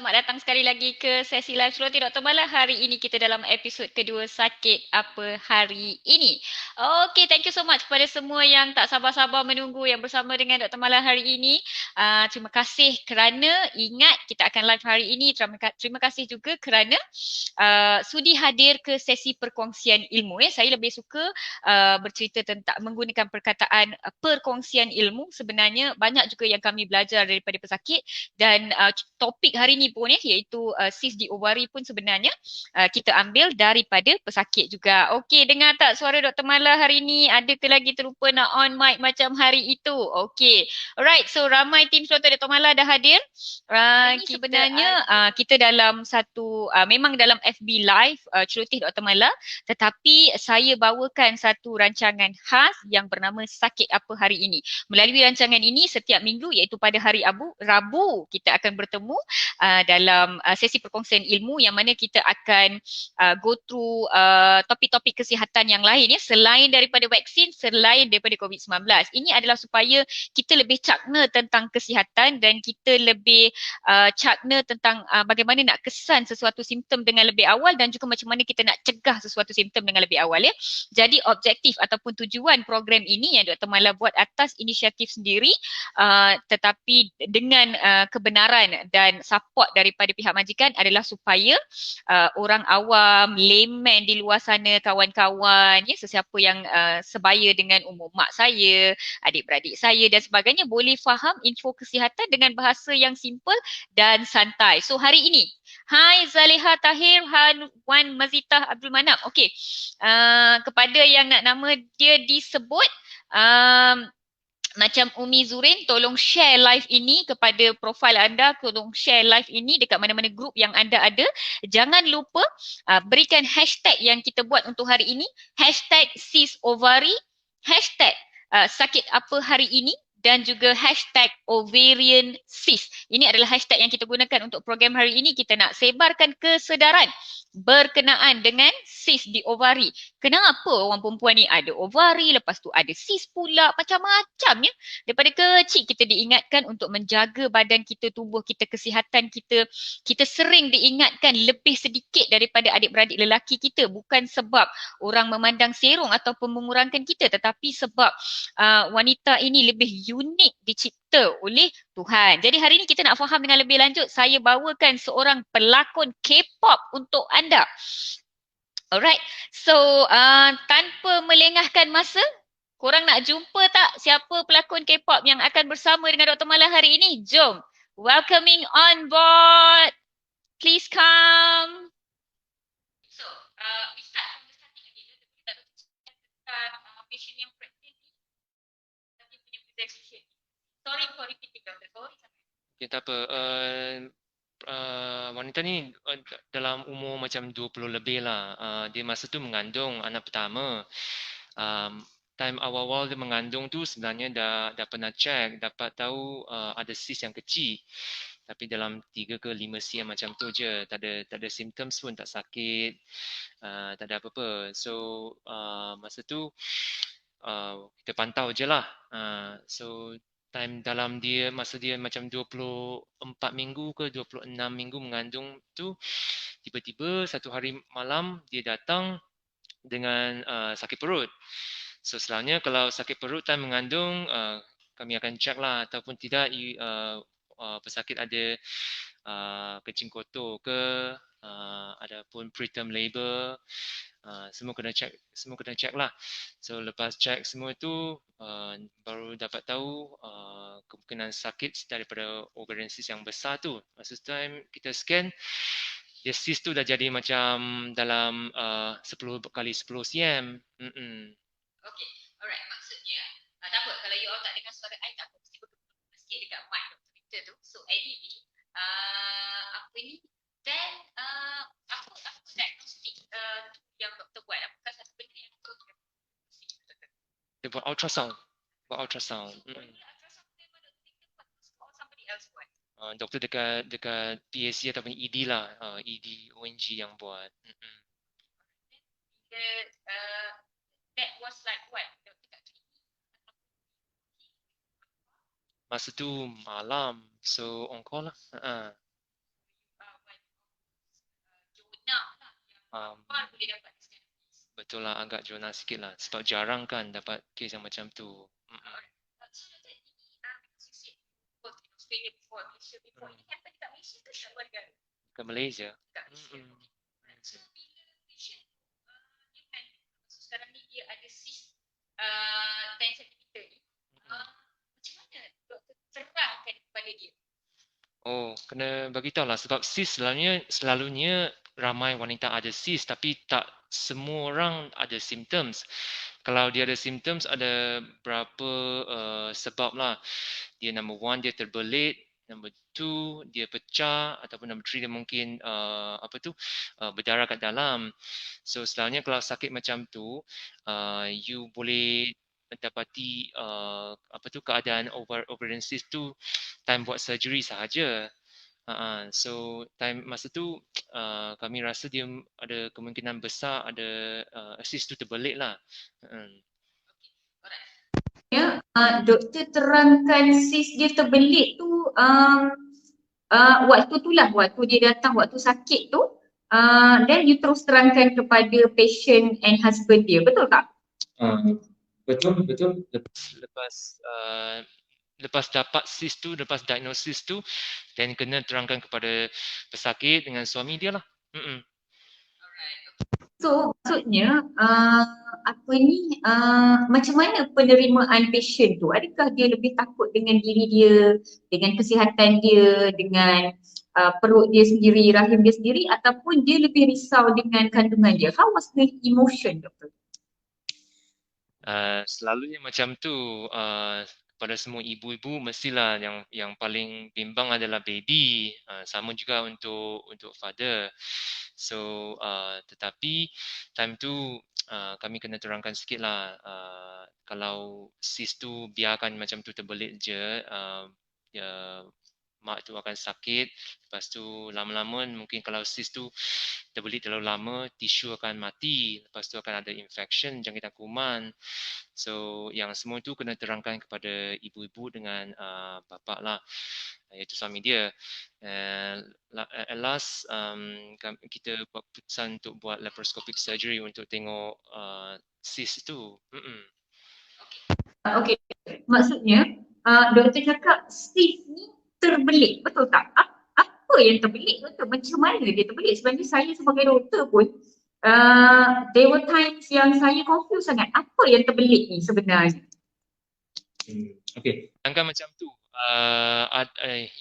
selamat datang sekali lagi ke sesi live Surati Dr. Mala. Hari ini kita dalam episod kedua sakit apa hari ini. Okay, thank you so much kepada semua yang tak sabar-sabar menunggu yang bersama dengan Dr. Mala hari ini. Terima kasih kerana ingat kita akan live hari ini. Terima kasih juga kerana sudi hadir ke sesi perkongsian ilmu. Saya lebih suka bercerita tentang menggunakan perkataan perkongsian ilmu. Sebenarnya banyak juga yang kami belajar daripada pesakit. Dan topik hari ni pun iaitu sis di ovari pun sebenarnya kita ambil daripada pesakit juga. Okey, dengar tak suara Dr. Mala hari ni? Ada ke lagi terlupa nak on mic macam hari itu? Okey. Alright, so ramai tim Surati Dr. Mala dah hadir. Sebenarnya kita dalam satu memang dalam FB live Celoteh Dr. Mala, tetapi saya bawakan satu rancangan khas yang bernama Sakit Apa Hari Ini. Melalui rancangan ini setiap minggu iaitu pada hari Rabu kita akan bertemu dalam sesi perkongsian ilmu yang mana kita akan go through topik-topik kesihatan yang lain selain daripada vaksin, selain daripada COVID-19. Ini adalah supaya kita lebih cakna tentang kesihatan dan kita lebih cakna tentang bagaimana nak kesan sesuatu simptom dengan lebih awal dan juga macam mana kita nak cegah sesuatu simptom dengan lebih awal Jadi objektif ataupun tujuan program ini yang Dr. Mala buat atas inisiatif sendiri tetapi dengan kebenaran dan support daripada pihak majikan adalah supaya orang awam, layman di luar sana, kawan-kawan, sesiapa yang sebaya dengan umur mak saya, adik-beradik saya dan sebagainya boleh faham info kesihatan dengan bahasa yang simple dan santai. So hari ini, hai Zaleha Tahir, Wan Mazitah Abdul Manap. Okey, kepada yang nak nama dia disebut, macam Umi Zurin, tolong share live ini kepada profil anda, tolong share live ini dekat mana-mana grup yang anda ada. Jangan lupa berikan hashtag yang kita buat untuk hari ini, hashtag #sisovari, hashtag sakit apa hari ini dan juga hashtag ovarian cyst. Ini adalah hashtag yang kita gunakan untuk program hari ini. Kita nak sebarkan kesedaran berkenaan dengan cyst di ovari. Kenapa orang perempuan ni ada ovari, lepas tu ada cyst pula, macam-macam Daripada kecil kita diingatkan untuk menjaga badan kita, tubuh kita, kesihatan kita. Kita sering diingatkan lebih sedikit daripada adik-beradik lelaki kita. Bukan sebab orang memandang serong ataupun mengurangkan kita, tetapi sebab wanita ini lebih unik dicipta oleh Tuhan. Jadi hari ini kita nak faham dengan lebih lanjut. Saya bawakan seorang pelakon K-pop untuk anda. Alright, so tanpa melengahkan masa, korang nak jumpa tak siapa pelakon K-pop yang akan bersama dengan Dr. Mala hari ini? Jom, welcoming on board. Please come. So, we start from the starting again. Kita tak tentang patient yang pregnant ni, tapi punya presentation. Sorry for repeating, Dr. Sorry. Okay, tak apa. Wanita ni dalam umur macam 20 lebih lah. Dia masa tu mengandung anak pertama. Time awal-awal dia mengandung tu sebenarnya dah pernah check, dapat tahu ada cyst yang kecil. Tapi dalam 3 ke 5 cm macam tu je. Tak ada symptoms pun, tak sakit. Tak ada apa-apa. So masa tu kita pantau je lah. So time dalam masa dia macam 24 minggu ke 26 minggu mengandung tu, tiba-tiba satu hari malam dia datang dengan sakit perut. So selalunya kalau sakit perut time mengandung, kami akan check lah, ataupun tidak pesakit ada kencing kotor ke, ada pun preterm labor, semua kena check lah. So lepas check semua tu, baru dapat tahu kemungkinan sakit daripada ovarian cyst yang besar tu. Masa time kita scan, dia cyst tu dah jadi macam dalam 10 kali 10 cm. Okay, alright, maksudnya tak apa, kalau you all tak dengar suara I tak apa, mesti bergema sikit dekat mic Dr. Victor tu. So anyway, apa ni, then apa diagnostik yang doktor buat? Apakah satu benda yang doktor Dia buat ultrasound. Ultrasound memang doktor Victor buat or somebody else buat? Doktor dekat PAC ataupun ED lah, ED ONG yang buat. That was like what? Masa tu malam, so on call lah. boleh dapat diskon. Betul lah, agak jurnal sikit lah. Sebab jarang kan dapat kes yang macam tu. So Dr. ini because you said both in Australia before, Malaysia before, ini happen dekat Malaysia ke dekat luar negara? Ke Malaysia. Dekat Malaysia. So bila patient dia kan, so sekarang ni dia ada cyst 10 cm ni, macam mana doktor terangkan kepada dia? Oh, kena bagi tahu lah sebab cyst selalunya ramai wanita ada cyst tapi tak semua orang ada symptoms. Kalau dia ada symptoms ada berapa sebab lah. Dia number one dia terbelit, number two dia pecah ataupun number three dia mungkin berdarah kat dalam. So selalunya kalau sakit macam tu, you boleh mendapati keadaan ovarian cyst tu time buat surgery sahaja. So time masa tu kami rasa dia ada kemungkinan besar ada cyst tu terbelit lah. Ya, doktor terangkan cyst dia terbelit tu waktu dia datang waktu sakit tu, then you terus terangkan kepada patient and husband dia, betul tak? Betul. Lepas dapat cyst tu, lepas diagnosis tu, then kena terangkan kepada pesakit dengan suami dia lah. So maksudnya macam mana penerimaan patient tu? Adakah dia lebih takut dengan diri dia, dengan kesihatan dia, dengan perut dia sendiri, rahim dia sendiri, ataupun dia lebih risau dengan kandungan dia? How was the emotion, doktor? Selalunya macam tu, pada semua ibu-ibu mestilah yang paling bimbang adalah baby, sama juga untuk father. So tetapi time tu kami kena terangkan sikit lah, kalau cyst tu biarkan macam tu terbelit je, mak tu akan sakit. Lepas tu lama-lama mungkin kalau cyst tu terbelit terlalu lama, tisu akan mati. Lepas tu akan ada infection, jangkitan kuman. So yang semua tu kena terangkan kepada ibu-ibu dengan bapa lah, iaitu suami dia. At last kita buat keputusan untuk buat laparoscopic surgery untuk tengok cyst tu. Okay, maksudnya doktor cakap cyst ni terbelit, betul tak? Apa yang terbelit, doktor? Macam mana dia terbelit? Sebenarnya saya sebagai doktor pun there were times yang saya confused sangat. Apa yang terbelit ni sebenarnya? Okay. Angka macam tu,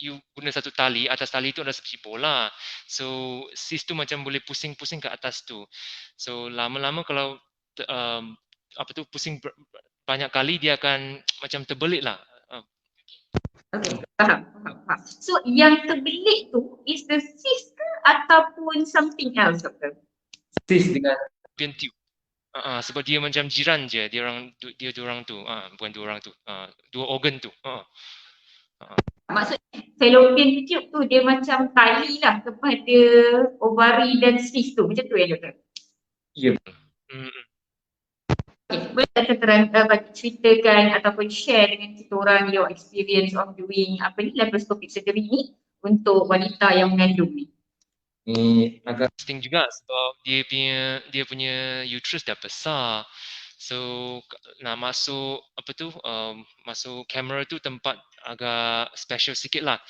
you guna satu tali, atas tali tu ada sebiji bola. So cyst tu macam boleh pusing-pusing ke atas tu. So lama-lama kalau pusing banyak kali dia akan macam terbelit lah. Okay, faham. So yang terbelit tu is the cyst ke ataupun something else, doktor? Cyst dengan fallopian tube. Sebab dia macam jiran je, dia dua orang tu, bukan dua orang tu, dua organ tu. Maksudnya fallopian tube tu dia macam tali lah kepada ovari dan cyst tu, macam tu ya, doktor? Ya. Okay, boleh tak ceritakan ataupun share dengan kita orang your experience of doing laparoscopic surgery ni untuk wanita yang mengandung ni? Agak interesting juga sebab dia punya uterus dah besar. So nak masuk masuk kamera tu tempat agak special sikit lah.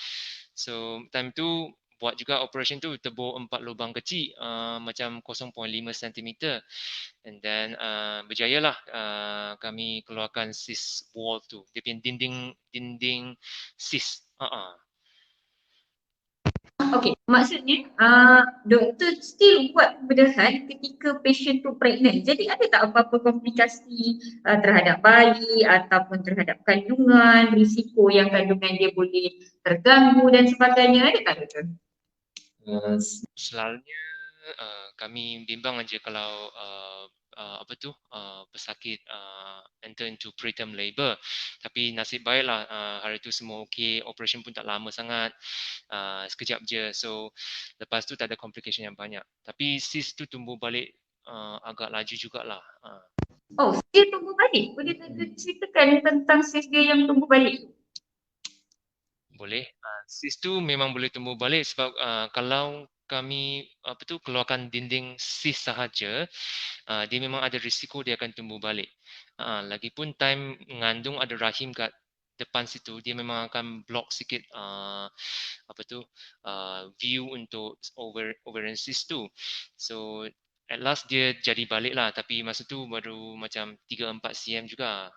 So time tu buat juga operation tu tebuk 4 lubang kecil, macam 0.5 cm. And then berjayalah kami keluarkan cyst wall tu. Dia punya dinding cyst. Okay, maksudnya doktor still buat pembedahan ketika patient tu pregnant. Jadi ada tak apa-apa komplikasi terhadap bayi ataupun terhadap kandungan, risiko yang kandungan dia boleh terganggu dan sebagainya, ada tak, doktor? Selalunya kami bimbang aja kalau pesakit enter into preterm labor. Tapi nasib baiklah hari tu semua okey, operation pun tak lama sangat, sekejap je. So lepas tu tak ada complication yang banyak. Tapi cyst tu tumbuh balik agak laju jugalah. Oh, dia tumbuh balik. Boleh ceritakan tentang cyst dia yang tumbuh balik? Boleh. Cyst tu memang boleh tumbuh balik sebab kalau kami keluarkan dinding cyst sahaja, dia memang ada risiko dia akan tumbuh balik. Lagipun time mengandung ada rahim kat depan situ, dia memang akan block sikit view untuk ovarian cyst tu. So at last dia jadi balik lah, tapi masa tu baru macam 3-4 cm juga.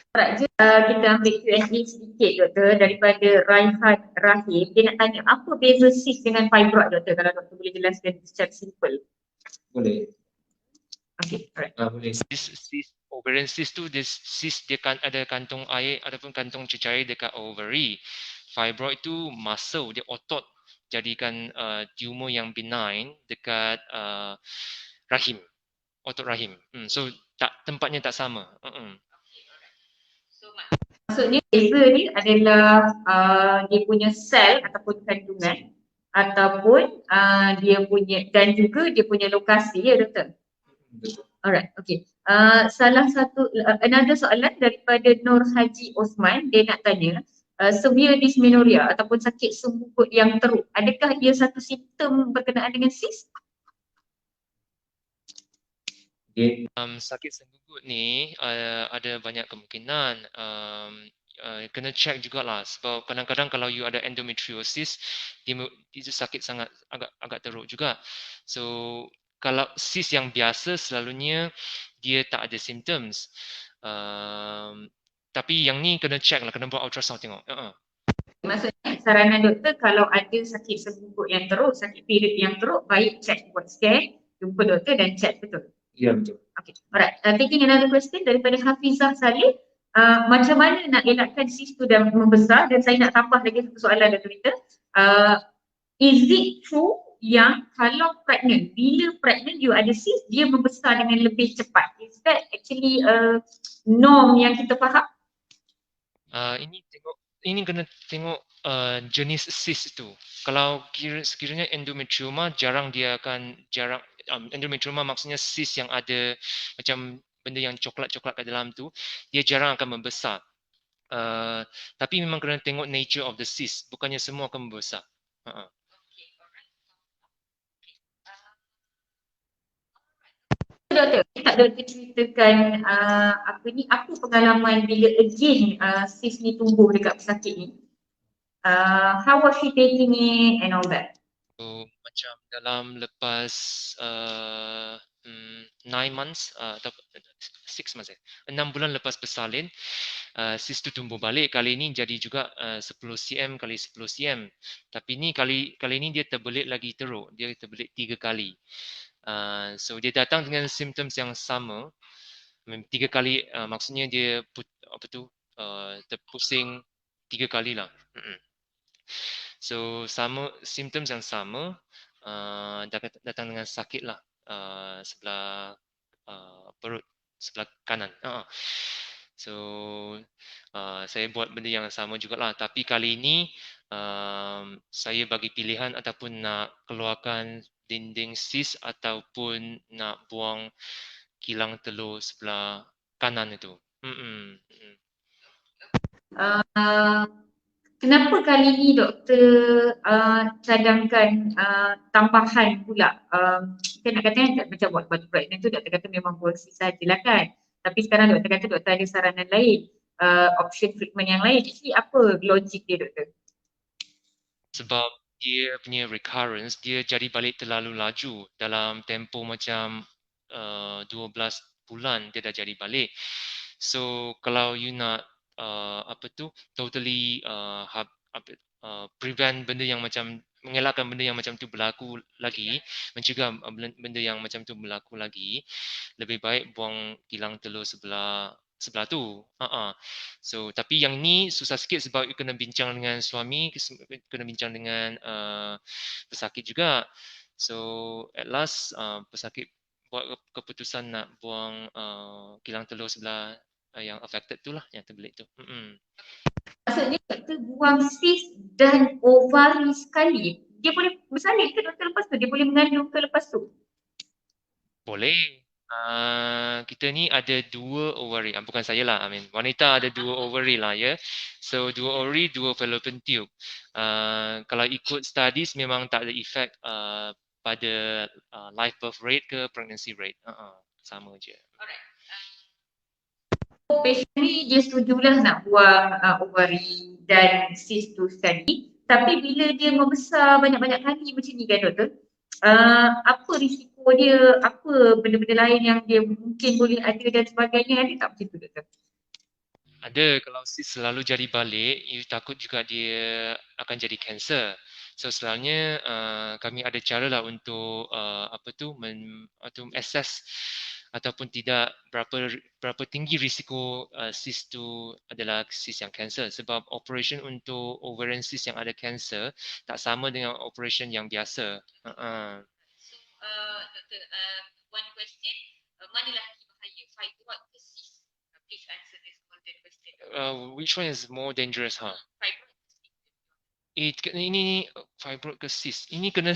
Alright, kita ambil Q&A sedikit doktor daripada Raihan Rahim. Dia nak tanya apa beza cyst dengan fibroid doktor, kalau doktor boleh jelaskan secara simple. Boleh. Okay, alright. Boleh. Cyst, ovarian cyst tu, cyst dia kan ada kantung air ataupun kantung cecair dekat ovary. Fibroid tu muscle, dia otot, jadikan tumor yang benign dekat rahim, otot rahim. So tempatnya tak sama. Maksudnya beza ni adalah dia punya sel ataupun kandungan ataupun dia punya, dan juga dia punya lokasi ya doktor. Alright, okay. Salah satu another soalan daripada Nur Haji Osman, dia nak tanya severe dysmenorrhea ataupun sakit sembungkut yang teruk, adakah dia satu simptom berkenaan dengan cyst? Sakit sembungkut ni ada banyak kemungkinan. Kena check jugalah, sebab kadang-kadang kalau you ada endometriosis, itu sakit sangat agak teruk juga. So kalau cyst yang biasa selalunya dia tak ada symptoms. Tapi yang ni kena check lah, kena buat ultrasound tengok. Maksudnya saranan doktor kalau ada sakit sembungkut yang teruk, sakit period yang teruk, baik check, buat scan, jumpa doktor dan check, betul? Ya, betul. Okay, alright. Taking another question daripada Hafizah Saleh. Macam mana nak elakkan cyst tu dah membesar, dan saya nak tambah lagi satu soalan dari Twitter. Is it true yang kalau pregnant, bila pregnant you ada cyst, dia membesar dengan lebih cepat? Is that actually norm yang kita faham? Ini kena tengok jenis cyst tu. Kalau sekiranya endometrioma, endometrioma maksudnya cyst yang ada macam benda yang coklat-coklat kat dalam tu, dia jarang akan membesar. Tapi memang kena tengok nature of the cyst, bukannya semua akan membesar. Doktor, tak doktor ceritakan apa pengalaman bila again cyst ni tumbuh dekat pesakit ni. How was she taking it and all that? So macam dalam lepas 9 months atau 6 months 6 bulan lepas bersalin, cyst tu tumbuh balik. Kali ni jadi juga 10 cm kali 10 cm. Tapi ni kali ni dia terbelit lagi teruk. Dia terbelit 3 kali. So dia datang dengan symptoms yang sama. 3 kali maksudnya dia terpusing 3 kali lah. So sama, symptoms yang sama, datang dengan sakit lah sebelah perut, sebelah kanan. So saya buat benda yang sama jugalah, tapi kali ini saya bagi pilihan ataupun nak keluarkan dinding cyst ataupun nak buang kilang telur sebelah kanan itu. Kenapa kali ni doktor cadangkan tambahan pula? Kita nak kata macam waktu pregnant tu doktor kata memang buang cyst sahajalah kan. Tapi sekarang doktor kata doktor ada saranan lain, option treatment yang lain. Jadi apa logik dia doktor? Sebab dia punya recurrence, dia jadi balik terlalu laju. Dalam tempoh macam 12 bulan dia dah jadi balik. So kalau you nak totally prevent benda yang macam, mengelakkan benda yang macam tu berlaku lagi, mencegah benda yang macam tu berlaku lagi, lebih baik buang kilang telur sebelah tu. So tapi yang ni susah sikit sebab you kena bincang dengan suami, kena bincang dengan pesakit juga. So at last pesakit buat keputusan nak buang kilang telur sebelah yang affected tu lah, yang terbelit tu. Maksudnya doktor buang cyst dan ovari sekali, dia boleh bersalin ke doktor lepas tu? Dia boleh mengandung ke lepas tu? Boleh. Kita ni ada 2 ovary. Bukan saya lah, wanita ada 2 ovary lah ya. So 2 ovary, 2 fallopian tube. Kalau ikut studies memang tak ada efek pada live birth rate ke pregnancy rate. Sama je. Patient ni dia setujulah nak buang ovary dan cyst tu sekali, tapi bila dia membesar banyak-banyak kali macam ni kan doktor, apa risiko dia, apa benda-benda lain yang dia mungkin boleh ada dan sebagainya, ada tak macam tu doktor? Ada, kalau cyst selalu jadi balik, you takut juga dia akan jadi kanser. So selalunya kami ada cara lah untuk assess ataupun tidak berapa tinggi risiko cyst tu adalah cyst yang kanser, sebab operation untuk ovarian cyst yang ada kanser tak sama dengan operation yang biasa. Doktor, one question, mana lagi bahaya, fibroid ke cyst? Please answer this golden question. Which one is more dangerous, huh? Fibroid. Ini fibroid ke cyst, ini kena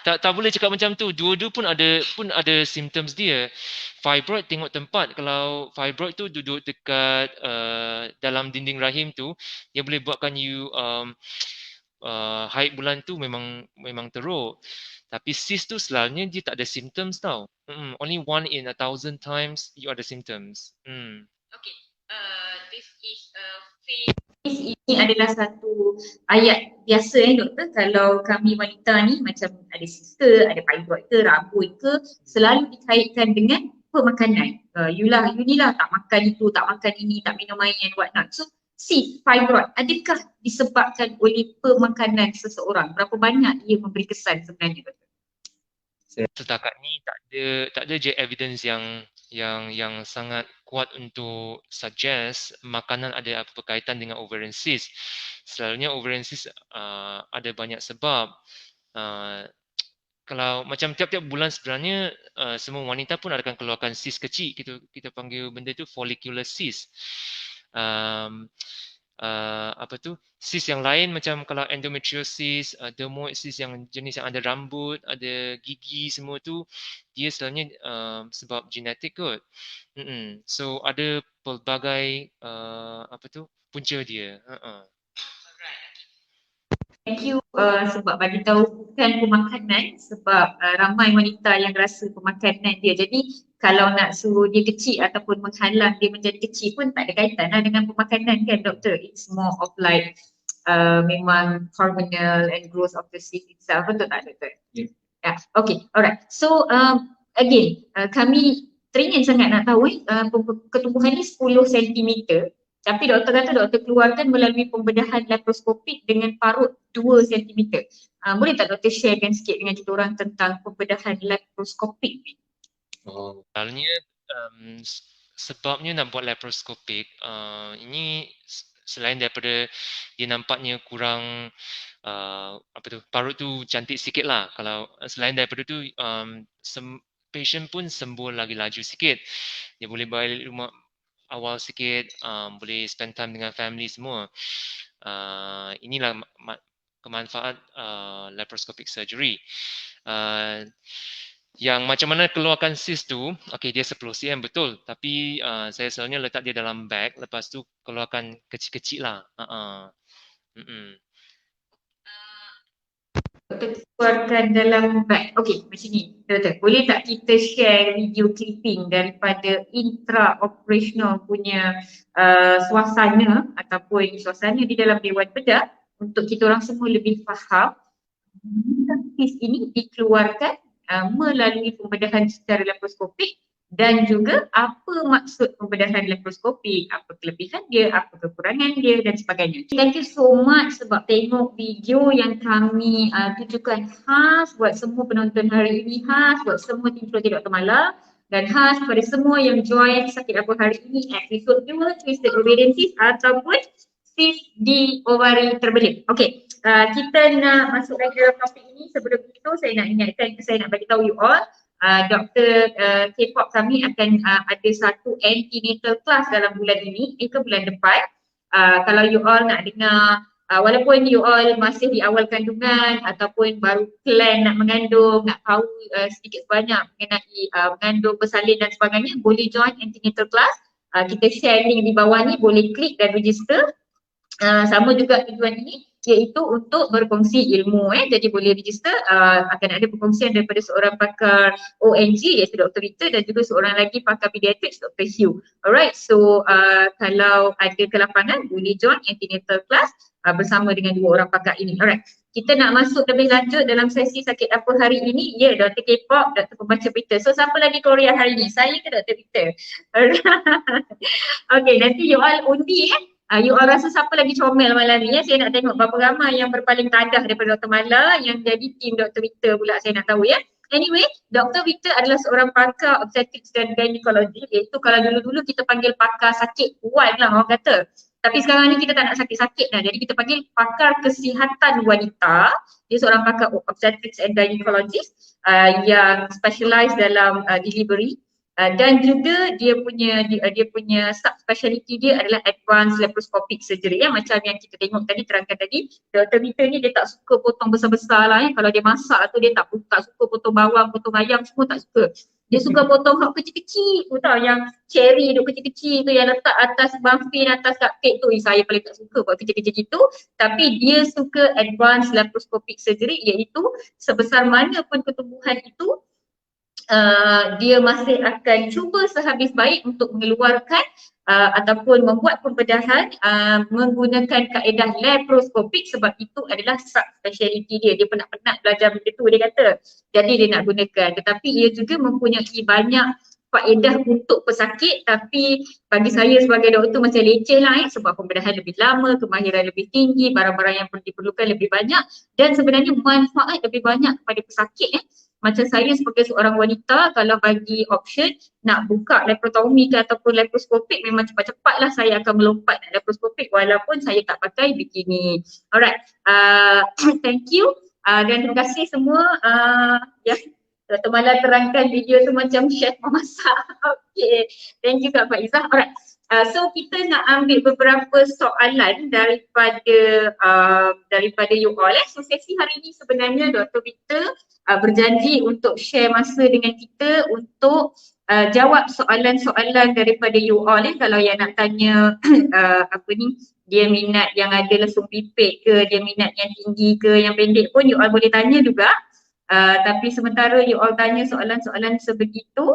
tak boleh cakap macam tu. Dua-dua pun ada symptoms dia. Fibroid tengok tempat. Kalau fibroid tu duduk dekat dalam dinding rahim tu, dia boleh buatkan you haid bulan tu memang teruk. Tapi cyst tu selalunya dia tak ada symptoms tau. Only 1 in 1,000 times you ada symptoms. Okay, this is phase. Ini adalah satu ayat biasa doktor, kalau kami wanita ni macam ada cyst ke, ada fibroid ke, rambut ke, selalu dikaitkan dengan pemakanan. You ni lah tak makan itu, tak makan ini, tak minum air and what not. So cyst, fibroid, adakah disebabkan oleh pemakanan seseorang? Berapa banyak ia memberi kesan sebenarnya doktor? Setakat ni tak ada je evidence yang sangat kuat untuk suggest makanan ada apa berkaitan dengan ovarian cyst. Selalunya ovarian cyst ada banyak sebab. Kalau macam tiap-tiap bulan sebenarnya semua wanita pun akan keluarkan cyst kecil. Kita panggil benda tu follicular cyst. Cyst yang lain macam kalau endometriosis, dermoid cyst yang jenis yang ada rambut, ada gigi, semua tu dia selalunya sebab genetik kot. So ada pelbagai punca dia. Thank you sebab bagi tahu kan pemakanan, sebab ramai wanita yang rasa pemakanan dia. Jadi kalau nak suruh dia kecil ataupun menghalang dia menjadi kecil pun tak ada kaitan lah dengan pemakanan kan doktor. It's more of like memang hormonal and growth of the cyst itself. Betul tak doktor? Yeah. Okay, alright. So again, kami teringin sangat nak tahu ketumbuhan ni 10 cm. Tapi doktor kata doktor keluarkan melalui pembedahan laparoskopik dengan parut 2 cm. Boleh tak doktor sharekan sikit dengan kita orang tentang pembedahan laparoskopik ni? Selalunya sebabnya nak buat laparoskopik, ini selain daripada dia nampaknya kurang parut tu cantik sikit lah. Kalau selain daripada tu patient pun sembuh lagi laju sikit. Dia boleh balik rumah awal sikit, boleh spend time dengan family semua. Inilah kemanfaat laparoscopic surgery. Yang macam mana keluarkan cyst tu, okay, dia 10 cm betul, tapi saya selalunya letak dia dalam bag, lepas tu keluarkan kecil-kecil lah. Keluarkan dalam bag. Okey, macam ni. Doktor, boleh tak kita share video clipping daripada intra-operational punya suasana ataupun suasana di dalam Dewan Bedah untuk kita orang semua lebih faham cyst ini dikeluarkan melalui pembedahan secara laparoskopik dan juga apa maksud pembedahan laparoskopik, apa kelebihan dia, apa kekurangan dia dan sebagainya. Thank you so much sebab tengok video yang kami tujukan khas buat semua penonton hari ini, khas buat semua tim Floti Dr. Mala dan khas kepada semua yang join Sakit Apa Hari Ini episode 2 Twisted Ovarian Cyst ataupun cyst di ovari terbelit. Okey, kita nak masuk lagi dalam topik ini. Sebelum itu saya nak bagi tahu you all, Dr. K-pop kami akan ada satu antenatal class dalam bulan ini, ke bulan depan. Kalau you all nak dengar walaupun you all masih di awal kandungan ataupun baru plan nak mengandung, nak tahu sedikit sebanyak mengenai mengandung, bersalin dan sebagainya, boleh join antenatal class. Kita share link di bawah ni, boleh klik dan register. Sama juga tujuan ini iaitu untuk berkongsi ilmu, jadi boleh register. Akan ada perkongsian daripada seorang pakar ONG iaitu Dr. Victor dan juga seorang lagi pakar pediatrics Dr. Hugh. Alright, so kalau ada kelapangan boleh join antenatal class bersama dengan dua orang pakar ini. Alright, kita nak masuk lebih lanjut dalam sesi sakit apa hari ini. Ya, Dr. K-pop, Dr. Pembaca Peter. So siapa lagi Korea hari ini? Saya ke Dr. Victor? Okay, nanti you all undi you all rasa siapa lagi comel malam ni ya? Saya nak tengok berapa ramai yang berpaling tadah daripada Dr. Mala yang jadi tim Dr. Victor pula, saya nak tahu ya. Anyway, Dr. Victor adalah seorang pakar obstetrics dan gynecology, iaitu kalau dulu-dulu kita panggil pakar sakit puan lah orang kata. Tapi sekarang ni kita tak nak sakit-sakit dah, jadi kita panggil pakar kesihatan wanita. Dia seorang pakar obstetrics and gynecologist yang specialize dalam delivery. Dan juga dia punya subspecialty dia adalah advanced laparoscopic surgery macam yang kita tengok tadi, terangkan tadi. Dr. Victor ni dia tak suka potong besar-besar lah kalau dia masak tu dia tak suka potong bawang, potong ayam, semua tak suka. Dia suka potong hak kecil-kecil tu tau, yang cherry tu kecil-kecil tu yang letak atas muffin, atas cupcake tu. Saya paling tak suka buat kecil-kecil gitu. Tapi dia suka advanced laparoscopic surgery, iaitu sebesar mana pun ketumbuhan itu dia masih akan cuba sehabis baik untuk mengeluarkan ataupun membuat pembedahan menggunakan kaedah laparoskopik, sebab itu adalah subspecialty dia. Dia penat-penat belajar benda tu dia kata. Jadi dia nak gunakan. Tetapi ia juga mempunyai banyak faedah untuk pesakit, tapi bagi saya sebagai doktor macam leceh lah sebab pembedahan lebih lama, kemahiran lebih tinggi, barang-barang yang diperlukan lebih banyak dan sebenarnya manfaat lebih banyak kepada pesakit. Macam saya sebagai seorang wanita, kalau bagi option nak buka laparotomi ke ataupun laparoskopik, memang cepat-cepatlah saya akan melompat nak laparoskopik walaupun saya tak pakai bikini. Alright, thank you dan terima kasih semua. Dr. Mala terangkan video tu macam chef memasak. Okay, thank you Kak Faizah. Alright, so kita nak ambil beberapa soalan daripada you all. So sesi hari ini sebenarnya Dr. Victor berjanji untuk share masa dengan kita untuk jawab soalan-soalan daripada you all. Kalau yang nak tanya dia minat yang ada lesung pipit ke, dia minat yang tinggi ke, yang pendek pun you all boleh tanya juga. Tapi sementara you all tanya soalan-soalan sebegitu,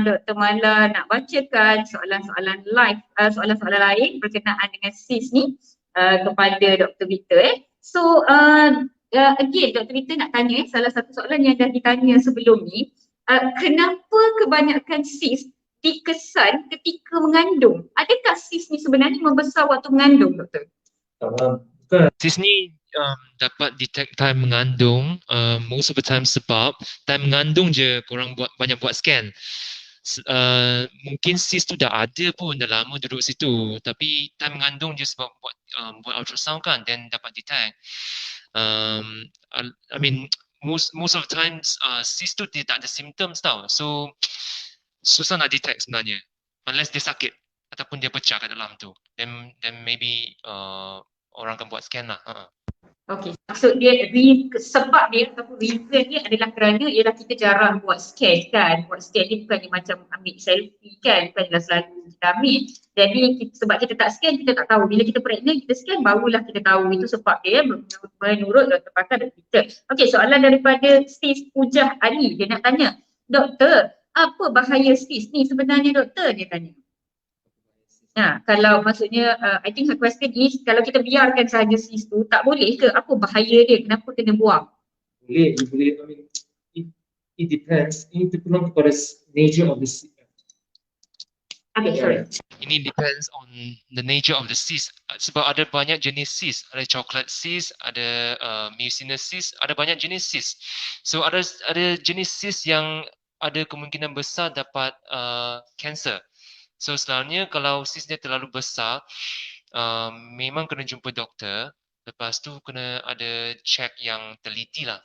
Dr. Mala nak bacakan soalan-soalan live, soalan-soalan lain berkenaan dengan SIS ni kepada Dr. Victor. So again Dr. Victor nak tanya salah satu soalan yang dah ditanya sebelum ni, kenapa kebanyakan SIS dikesan ketika mengandung? Adakah SIS ni sebenarnya membesar waktu mengandung, Doktor? SIS ni dapat detect time mengandung most of the time sebab time mengandung je korang banyak buat scan. Mungkin SIS tu dah ada pun, dah lama duduk situ, tapi time mengandung je sebab buat ultrasound kan, then dapat detect. I mean most of the times SIS tu dia tak ada symptoms tau, so susah nak detect sebenarnya unless dia sakit ataupun dia pecah kat dalam tu, then maybe orang akan buat scan lah. Okey, maksud dia sebab dia ataupun reason dia adalah kerana ialah kita jarang buat scan kan. Buat scan ni bukannya macam ambil selfie kan, bukanlah selalu kita ambil. Jadi sebab kita tak scan, kita tak tahu. Bila kita pregnant, kita scan barulah kita tahu. Itu sebab dia menurut Dr. Pakar dan Victor. Okey, soalan daripada Sis Pujah Ali. Dia nak tanya, Doktor, apa bahaya SIS ni sebenarnya, Doktor? Dia tanya. Kalau maksudnya I think her question is, kalau kita biarkan sahaja SIS tu, tak boleh ke? Apa bahaya dia? Kenapa kena buang? Boleh. I mean, it depends. Ini tergantung kepada nature of the SIS. Okay, sorry. Ini depends on the nature of the cyst. Sebab ada banyak jenis cyst. Ada chocolate cyst, ada mucinous cyst, ada banyak jenis cyst. So ada jenis cyst yang ada kemungkinan besar dapat cancer. So selalunya kalau cyst dia terlalu besar, memang kena jumpa doktor. Lepas tu kena ada check yang teliti lah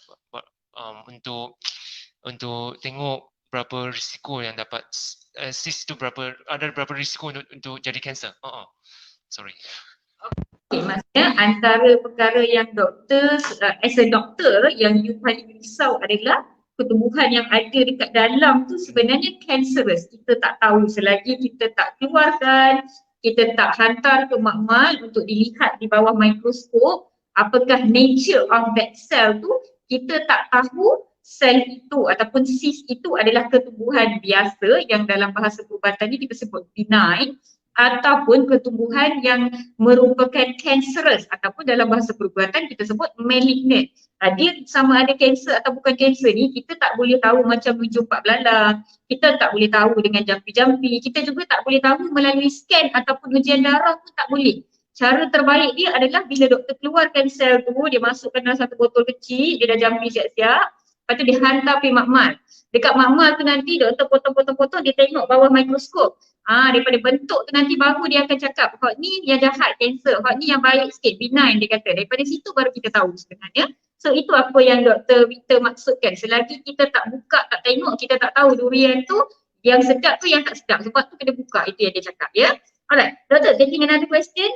untuk tengok berapa risiko yang dapat cyst tu, ada berapa risiko untuk jadi cancer. Sorry. Okay, maksudnya antara perkara yang doktor, as a doktor yang you paling risau adalah pertumbuhan yang ada dekat dalam tu sebenarnya cancerous. Kita tak tahu selagi kita tak keluarkan, kita tak hantar ke makmal untuk dilihat di bawah mikroskop, apakah nature of that cell tu, kita tak tahu sel itu ataupun cyst itu adalah pertumbuhan biasa yang dalam bahasa perubatan ni kita sebut benign, ataupun pertumbuhan yang merupakan cancerous ataupun dalam bahasa perubatan kita sebut malignant. Dia sama ada kanser atau bukan kanser ni kita tak boleh tahu macam jumpa belalang, kita tak boleh tahu dengan jampi-jampi, kita juga tak boleh tahu melalui scan ataupun ujian darah pun tak boleh. Cara terbaik dia adalah bila doktor keluarkan sel tu, dia masukkan dalam satu botol kecil, dia dah jampi siap-siap, lepas tu dia hantar pergi makmal. Dekat makmal tu nanti doktor potong-potong-potong, dia tengok bawah mikroskop. Daripada bentuk tu nanti baru dia akan cakap hot ni yang jahat kanser, hot ni yang baik sikit benign dia kata. Daripada situ baru kita tahu sebenarnya. So itu apa yang Dr. Victor maksudkan. Selagi kita tak buka, tak tengok, kita tak tahu durian tu yang sedap tu yang tak sedap. Sebab tu kena buka, itu yang dia cakap ya. Alright, Dr. taking another question.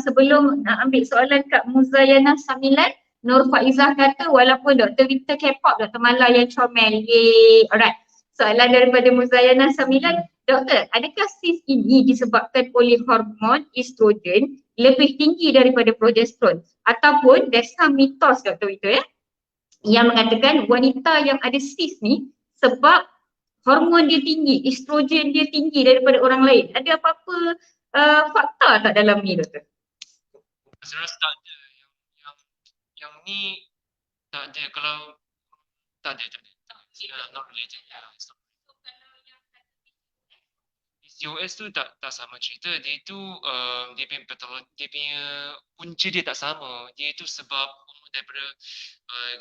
Sebelum nak ambil soalan Kak Muzayana Samilan, Nur Faizah kata walaupun Dr. Victor K-pop, Dr. Mala yang comel. Yeay. Alright. Soalan daripada Muzayana Samilan, Doktor, adakah cyst ini disebabkan oleh hormon estrogen lebih tinggi daripada progesteron? Ataupun there's some mitos Doktor itu ya, yang mengatakan wanita yang ada cyst ni sebab hormon dia tinggi, estrogen dia tinggi daripada orang lain. Ada apa-apa fakta tak dalam ni Doktor? Saya rasa tak ada. Yang ni tak ada. Kalau tak ada. Not related. PCOS tu tak sama cerita. Dia tu dia punya punca dia tak sama. Dia tu sebab daripada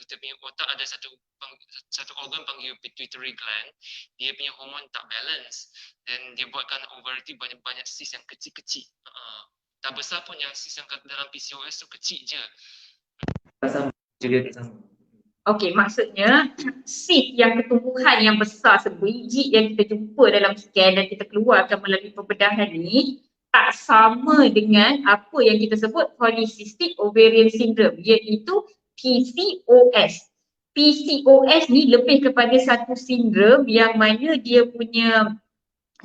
kita punya otak ada satu organ panggil pituitary gland. Dia punya hormon tak balance dan dia buatkan ovary banyak cyst yang kecil-kecil. Tak besar pun, yang cyst yang dalam PCOS tu kecil je. Tak sama. Jadi tak sama. Okey, maksudnya cyst yang ketumbuhan yang besar sebiji yang kita jumpa dalam scan dan kita keluarkan melalui pembedahan ni tak sama dengan apa yang kita sebut polycystic ovarian syndrome, iaitu PCOS. PCOS ni lebih kepada satu sindrom yang mana dia punya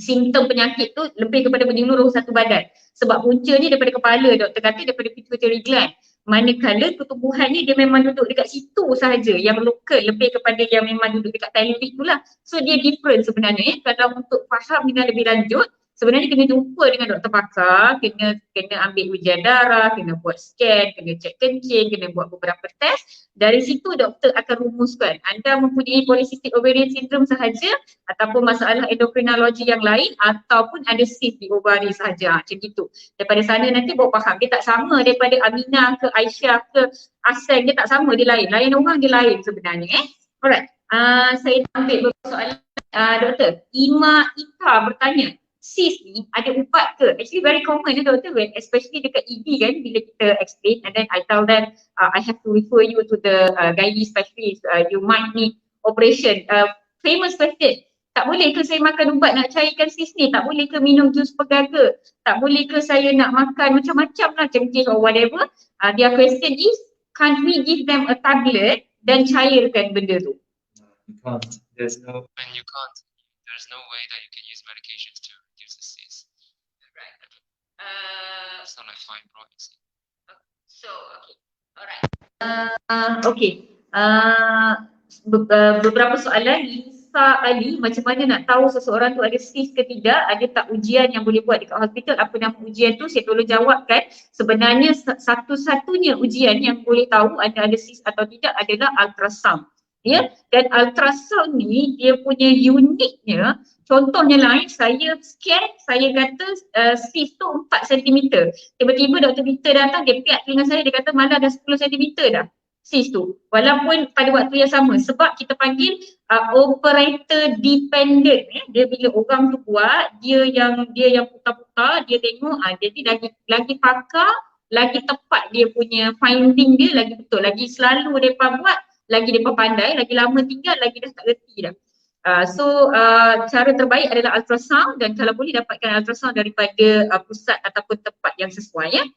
simptom penyakit tu lebih kepada menyeluruh satu badan. Sebab punca ni daripada kepala, doktor kata daripada pituitary gland. Manakala pertumbuhan ni dia memang duduk dekat situ sahaja, yang lokal, lebih kepada yang memang duduk dekat pelvic tu lah. So dia different sebenarnya. Kalau untuk faham dengan lebih lanjut, sebenarnya kena jumpa dengan doktor pakar, kena ambil ujian darah, kena buat scan, kena cek kencing, kena buat beberapa test. Dari situ doktor akan rumuskan anda mempunyai polycystic ovarian syndrome sahaja ataupun masalah endokrinologi yang lain ataupun ada cyst di ovari sahaja. Macam gitu. Daripada sana nanti baru faham. Dia tak sama daripada Aminah ke Aisyah ke Asen, dia tak sama, dia lain. Lain orang dia lain sebenarnya. Alright. Saya ambil beberapa soalan. Doktor, Ima Ita bertanya, cyst ni ada ubat ke? Actually very common doktor, especially dekat ED kan, bila kita explain and then I tell them I have to refer you to the gynae specialist, you might need operation. Famous question, tak boleh ke saya makan ubat nak cairkan cyst ni? Tak boleh ke minum jus pegaga? Tak boleh ke saya nak makan macam-macam lah, cengkeh or whatever? Their question is, can't we give them a tablet dan cairkan benda tu? You can't. There's no. When you can't, there's no way that you can use medications to reduce the cyst. Right. It's not like fibroids. So, okay. Alright. Okay. Beberapa soalan. Lisa Ali, macam mana nak tahu seseorang tu ada cyst ke tidak? Ada tak ujian yang boleh buat dekat hospital? Apa nama ujian tu? Saya tolong jawabkan. Sebenarnya satu-satunya ujian yang boleh tahu anda ada cyst atau tidak adalah ultrasound. Ya, dan ultrasound ni dia punya uniknya, contohnya lain, saya scan, saya kata cyst tu 4 cm. Tiba-tiba Dr. Victor datang, dia piat telinga saya, dia kata malah dah 10 cm dah cyst tu. Walaupun pada waktu yang sama, sebab kita panggil operator dependent. Dia bila orang tu buat, dia yang putar-putar, dia tengok, jadi lagi pakar, lagi tepat dia punya finding dia, lagi betul, lagi selalu mereka buat, lagi mereka pandai, lagi lama tinggal, lagi dah tak reti dah. So cara terbaik adalah ultrasound, dan kalau boleh dapatkan ultrasound daripada pusat ataupun tempat yang sesuai ya.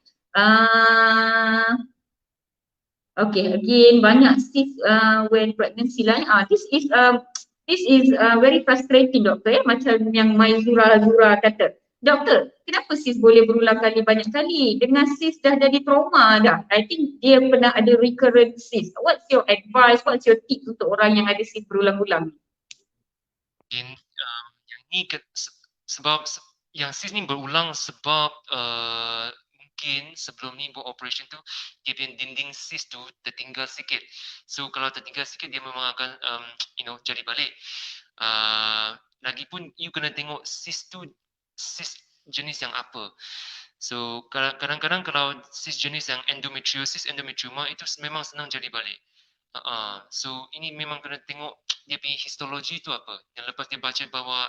Okay, again banyak cyst when pregnancy line. This is very frustrating doktor ya, macam yang Zura kata. Doktor, kenapa cyst boleh berulang kali banyak kali? Dengan cyst dah jadi trauma dah. I think dia pernah ada recurrent cyst. What's your advice? What's your tips untuk orang yang ada cyst berulang-ulang? Yang ni sebab yang cyst ni berulang sebab mungkin sebelum ni buat operation tu dia punya dinding cyst tu tertinggal sikit. So kalau tertinggal sikit dia memang akan jadi balik. Lagipun you kena tengok cyst tu cyst jenis yang apa. So kadang-kadang kalau cyst jenis yang endometrioma itu memang senang jadi balik. So ini memang kena tengok dia punya histologi tu apa. Yang lepas dia baca bawa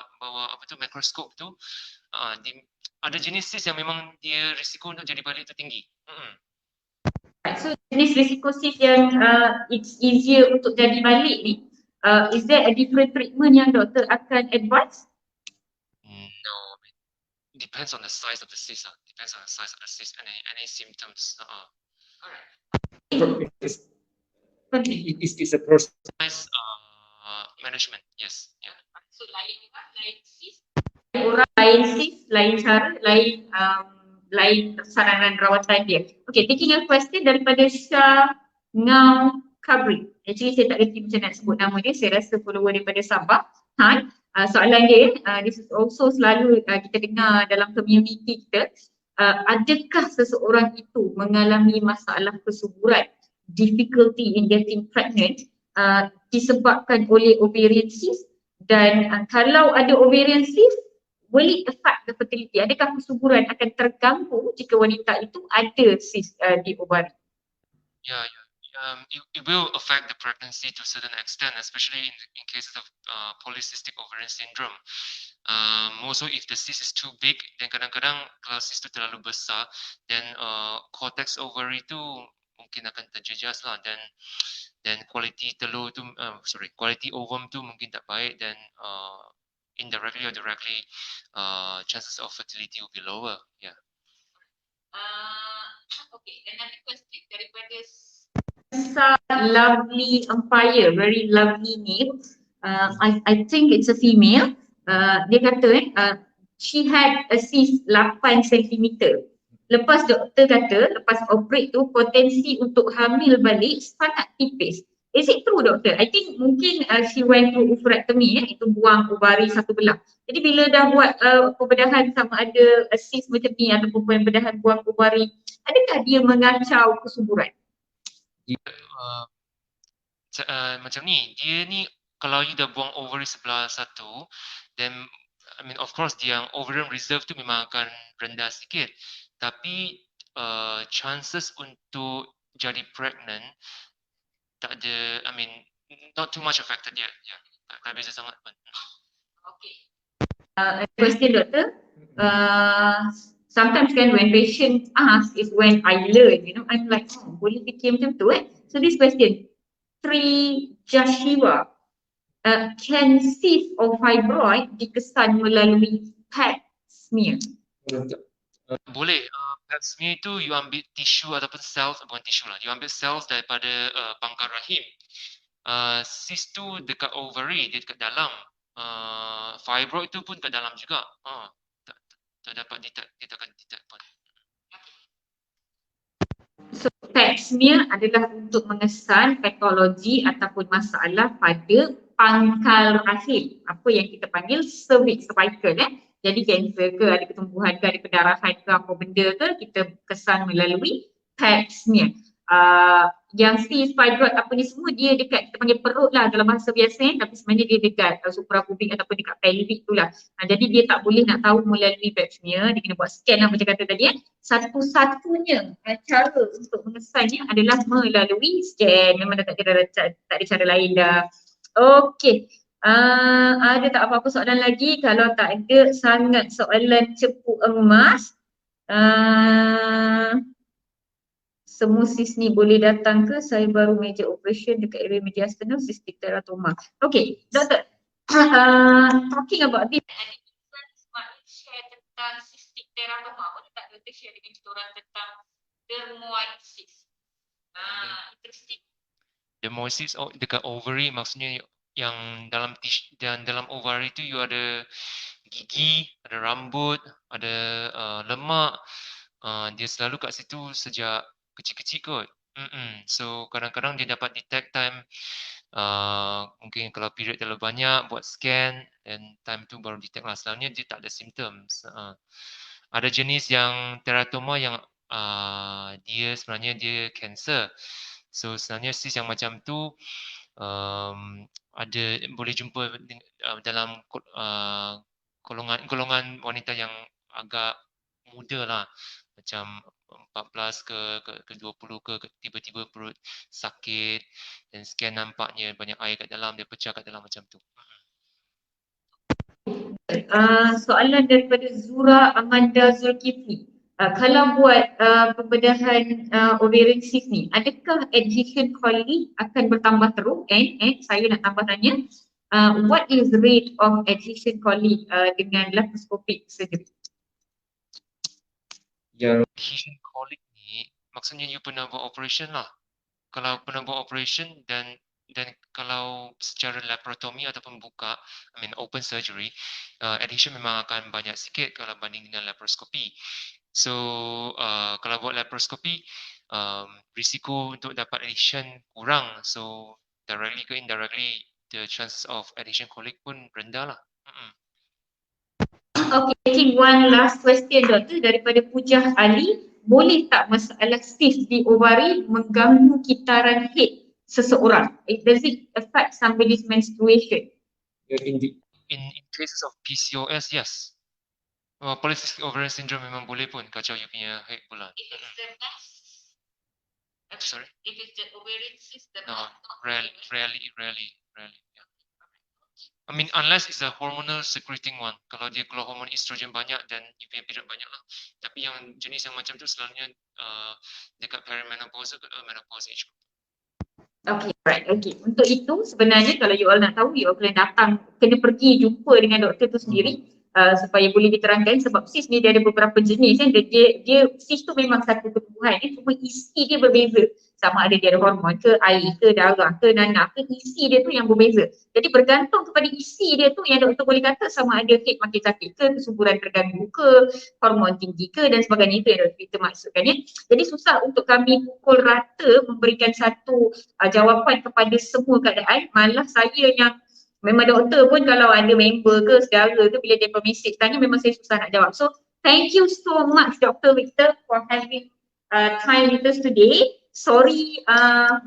apa tu mikroskop tu, ada jenis cyst yang memang dia risiko untuk jadi balik tu tinggi. So jenis risiko cyst yang it's easier untuk jadi balik ni, is there a different treatment yang doktor akan advise? No, depends on the size of the cyst. Depends on the size of the cyst and any symptoms. It's a process. Management, yes, yeah. So lain cyst, orang lain cyst, lain cara, lain saranan rawatan dia. Okay, taking a question daripada Shah Ngau Kabri. Actually saya tak reti macam nak sebut nama dia, saya rasa follower daripada Sabah. Soalan dia, this is also selalu kita dengar dalam community kita, adakah seseorang itu mengalami masalah kesuburan, difficulty in getting pregnant, disebabkan oleh ovarian cyst, dan kalau ada ovarian cyst, will it affect the fertility? Adakah kesuburan akan terganggu jika wanita itu ada cyst di ovari? Yeah. It will affect the pregnancy to a certain extent, especially in cases of polycystic ovarian syndrome. Also, if the cyst is too big, then kadang-kadang kalau cyst itu terlalu besar, then cortex ovary itu mungkin akan terjejas lah, dan quality telur tu, quality ovum tu mungkin tak baik, dan indirectly or directly chances of fertility will be lower. Yeah. Okay, another question daripada Lovely Empire, very lovely name. I think it's a female. Dia kata she had a cyst 8 cm. Lepas doktor kata, lepas operate tu potensi untuk hamil balik sangat tipis. Is it true doktor? I think mungkin she went through oophorectomy, itu buang ovari satu belah. Jadi bila dah buat pembedahan sama ada cyst macam ni ataupun pembedahan buang ovari, adakah dia mengacau kesuburan? Macam ni, dia ni kalau you dah buang ovary sebelah satu, then I mean of course dia yang ovarian reserve tu memang akan rendah sikit, tapi chances untuk jadi pregnant tak ada, I mean not too much affected yet. Yeah, tak beza sangat pun. Okay. Question doktor, sometimes kan when patient ask is when I learn, I'm like, boleh fikir macam tu So this question, Tri Jashiwa, can cyst or fibroid dikesan melalui pap smear? Boleh. Pap smear itu you ambil tisu ataupun cells, bukan tisu lah, you ambil cells daripada pangkal rahim. Cyst tu dekat ovary, dia dekat dalam. Fibroid tu pun dekat dalam juga. Tak dapat detect pun. So pap smear adalah untuk mengesan patologi ataupun masalah pada pangkal rahim, apa yang kita panggil cervix, cervical Jadi kanser ke, ada ketumbuhan ke, ada pendarahan ke, apa benda ke, kita kesan melalui pap smear. Yang cyst, fibroid, apa ni semua dia dekat, kita panggil perut lah dalam bahasa biasa tapi sebenarnya dia dekat suprapubik ataupun dekat pelvic tu lah. Jadi dia tak boleh nak tahu melalui pap smear, dia kena buat scan lah macam kata tadi Satu-satunya cara untuk mengesannya adalah melalui scan, memang dah tak ada cara lain dah. Okay. Ada tak apa-apa soalan lagi? Kalau tak ada sangat soalan cepu emas. Semua cyst ni boleh datang ke? Saya baru major operation dekat area mediastinum cystic teratoma. Okay, doktor. Talking about this, share tentang cystic teratoma. Boleh tak doktor share dengan kita orang tentang Dermoids. Interesting. Dermosis dekat ovary, maksudnya yang dalam ovary tu you ada gigi, ada rambut, ada lemak. Dia selalu kat situ sejak kecil-kecil kot. So kadang-kadang dia dapat detect time, mungkin kalau period terlalu banyak buat scan, dan time tu baru detect lah. Selalunya dia tak ada symptoms. Ada jenis yang teratoma yang dia sebenarnya dia cancer. So sebenarnya sis yang macam tu ada boleh jumpa dalam golongan wanita yang agak muda lah, macam 14 ke 20 ke tiba-tiba perut sakit dan scan nampaknya banyak air kat dalam, dia pecah kat dalam macam tu. Soalan daripada Zura Amanda Zulkifli. Kalau buat pembedahan ovarian cyst ni, adakah adhesion coiling akan bertambah teruk? And saya nak tambah tanya, what is the rate of adhesion coiling dengan laparoscopic surgery? Yang Adhesion colic ni maksudnya you pernah buat operation lah. Kalau pernah buat operation dan kalau secara laparotomy ataupun buka, open surgery, adhesion memang akan banyak sikit kalau banding dengan laparoskopi. So kalau buat laparoskopi, risiko untuk dapat adhesion kurang. So directly ke indirectly, the chances of adhesion colic pun rendah lah. Okay, I think one last question doktor daripada Pujah Ali. Boleh tak masalah cyst di ovari mengganggu kitaran head seseorang? Does it affect somebody's menstruation? indeed. In cases of PCOS, yes. Polycystic ovarian syndrome memang boleh pun kacau you punya head pula. If it's the mass, Sorry? if it's the ovarian cyst, the No, mass, not rarely. Yeah. Unless it's a hormonal secreting one. Kalau dia keluar hormon estrogen banyak dan you punya period banyak lah. Tapi yang jenis yang macam tu selalunya dekat perimenopause ke menopause age group. Okay, right. Okay. Untuk itu sebenarnya kalau you all nak tahu, you all kena pergi jumpa dengan doktor tu sendiri supaya boleh diterangkan, sebab cyst ni dia ada beberapa jenis kan. Dia cyst tu memang satu tumbuhan, cuma isi dia berbeza. Sama ada dia ada hormon ke, air ke, darah ke, nanah ke, isi dia tu yang berbeza. Jadi bergantung kepada isi dia tu yang doktor boleh kata sama ada head makin sakit ke, kesuburan terganggu ke, hormon tinggi ke dan sebagainya. Itu yang doktor kita maksudkan ya. Jadi susah untuk kami pukul rata memberikan satu jawapan kepada semua keadaan. Malah saya yang memang doktor pun kalau ada member ke saudara tu bila dia message tanya, memang saya susah nak jawab. So thank you so much Dr. Victor for having time with us today. Sorry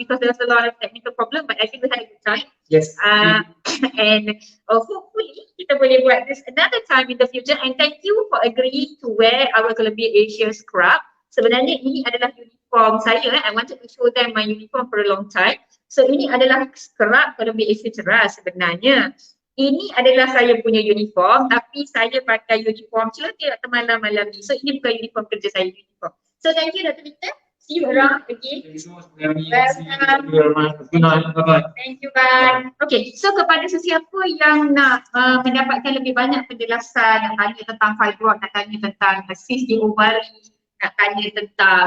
because there's a lot of technical problem, but I think we had a good time. Yes. And hopefully kita boleh buat this another time in the future. And thank you for agreeing to wear our Columbia Asia scrub. Sebenarnya ini adalah uniform saya. I wanted to show them my uniform for a long time. So ini adalah scrub Columbia Asia cerah sebenarnya. Ini adalah saya punya uniform, tapi saya pakai uniform ceria atau malam-malam ni. So ini bukan uniform kerja saya, uniform. So thank you Dr. Victor. See you around again. Thank you so much for having me. See you around. Good night. Bye-bye. Thank you, bye. Okay, so kepada sesiapa yang nak mendapatkan lebih banyak penjelasan, nak tanya tentang fibroid, nak tanya tentang cyst di ovari, nak tanya tentang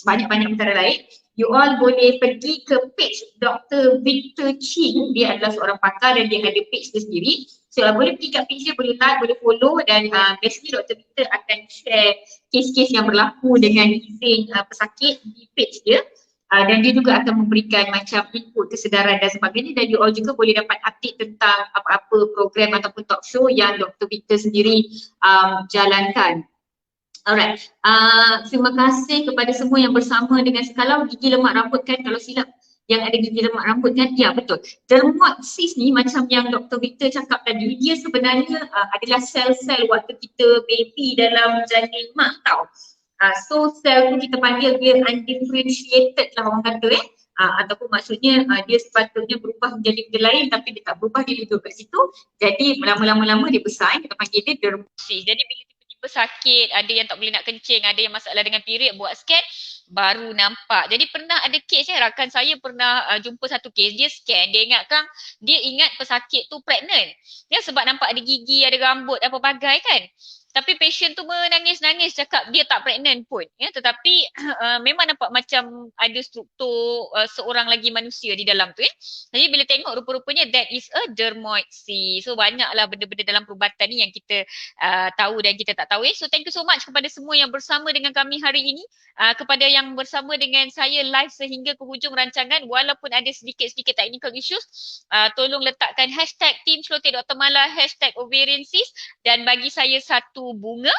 banyak-banyak perkara lain, you all boleh pergi ke page Dr. Victor Ching. Dia adalah seorang pakar dan dia ada page dia sendiri. So boleh pergi kat page dia, boleh like, boleh follow, dan biasanya Dr. Victor akan share kes-kes yang berlaku dengan izin pesakit di page dia. Dan dia juga akan memberikan macam input kesedaran dan sebagainya, dan you all juga boleh dapat update tentang apa-apa program ataupun talk show yang Dr. Victor sendiri jalankan. Alright, terima kasih kepada semua yang bersama dengan Sekalau Gigi Lemak Rambut kan, kalau silap yang ada gigi lemak rambut kan, ya betul. Dermoid cyst ni macam yang Dr. Victor cakap tadi, dia sebenarnya adalah sel-sel waktu kita baby dalam janin mak tau. So sel tu kita panggil dia undifferentiated lah orang kata ataupun maksudnya dia sepatutnya berubah menjadi benda lain tapi dia tak berubah, dia duduk kat situ. Jadi lama-lama dia besar, kita panggil dia dermoid cyst. Jadi bila tiba-tiba sakit, ada yang tak boleh nak kencing, ada yang masalah dengan period, buat scan baru nampak. Jadi pernah ada kes rakan saya pernah jumpa satu kes, dia scan, dia ingat pesakit tu pregnant. Ya, sebab nampak ada gigi, ada rambut, apa bagai kan. Tapi patient tu menangis-nangis cakap dia tak pregnant pun. Ya, tetapi memang nampak macam ada struktur seorang lagi manusia di dalam tu. Jadi bila tengok rupa-rupanya that is a dermoid cyst. So banyaklah benda-benda dalam perubatan ni yang kita tahu dan kita tak tahu. So thank you so much kepada semua yang bersama dengan kami hari ini. Kepada yang bersama dengan saya live sehingga ke hujung rancangan, walaupun ada sedikit-sedikit technical issues, tolong letakkan hashtag Team Celoteh Dr. Mala, hashtag ovarian cyst, dan bagi saya satu bunga.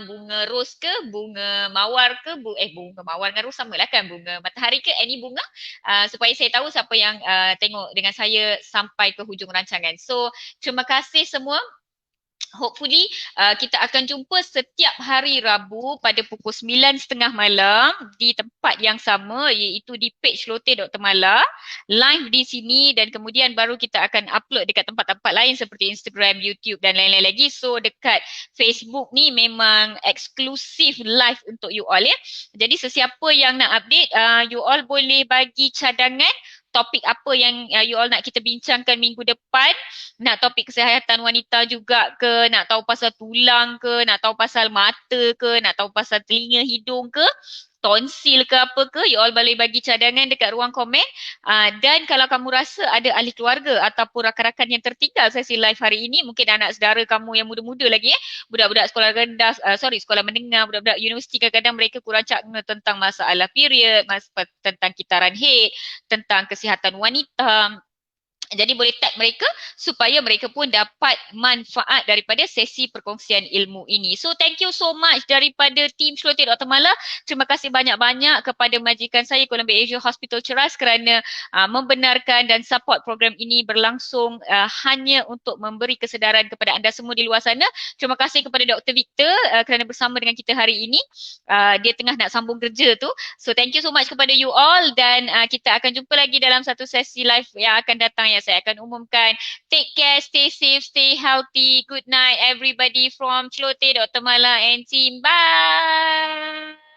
Bunga ros ke, bunga mawar ke, bunga mawar dengan ros sama lah kan, bunga matahari ke, any bunga, supaya saya tahu siapa yang tengok dengan saya sampai ke hujung rancangan. So terima kasih semua. Hopefully kita akan jumpa setiap hari Rabu pada pukul 9.30 malam di tempat yang sama, iaitu di page Celoteh Dr. Mala, live di sini, dan kemudian baru kita akan upload dekat tempat-tempat lain seperti Instagram, YouTube dan lain-lain lagi. So dekat Facebook ni memang eksklusif live untuk you all ya. Jadi sesiapa yang nak update, you all boleh bagi cadangan topik apa yang you all nak kita bincangkan minggu depan. Nak topik kesihatan wanita juga ke, nak tahu pasal tulang ke, nak tahu pasal mata ke, nak tahu pasal telinga, hidung ke, tonsil ke apa ke, you all boleh bagi cadangan dekat ruang komen. Dan kalau kamu rasa ada ahli keluarga ataupun rakan-rakan yang tertinggal sesi live hari ini, mungkin anak saudara kamu yang muda-muda lagi budak-budak sekolah rendah, sekolah menengah, budak-budak universiti, kadang-kadang mereka kurang cakna tentang masalah period, tentang kitaran haid, tentang kesihatan wanita. Jadi boleh tag mereka supaya mereka pun dapat manfaat daripada sesi perkongsian ilmu ini. So thank you so much daripada tim Celoteh Dr. Mala. Terima kasih banyak-banyak kepada majikan saya Columbia Asia Hospital Ceras kerana membenarkan dan support program ini berlangsung hanya untuk memberi kesedaran kepada anda semua di luar sana. Terima kasih kepada Dr. Victor kerana bersama dengan kita hari ini. Dia tengah nak sambung kerja tu. So thank you so much kepada you all, dan kita akan jumpa lagi dalam satu sesi live yang akan datang yang saya akan umumkan. Take care, stay safe, stay healthy. Good night everybody from Celoteh Dr. Mala and team. Bye.